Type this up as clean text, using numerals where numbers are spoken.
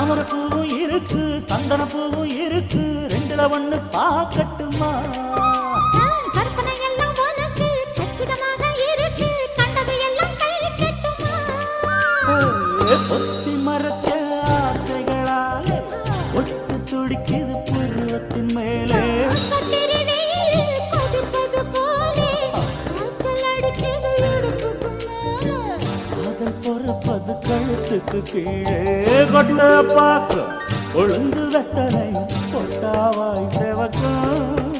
தாமரப்பூவும் இருக்கு சந்தனப்பூவும் இருக்கு ரெண்டுல ஒண்ணு பாக்கட்டுமா கற்பனை எல்லாம் உனக்கு கச்சிதமாக இருக்கு கண்டது எல்லாம் கை கட்டுமா பொத்தி மறைச்ச ஆசைகளாலே ஒட்டு துடிக்குது புருவத்தின் மேலே கொதிப்பது போலே காய்ச்சல் அடிக்குது இடுப்புக்கு மேலே காதல் பொறப்பது கழுத்துக்கு கீழே கொட்ட பாக்க ஒழுங்கு வெத்தனை கொட்டாவாய் செவக்கும்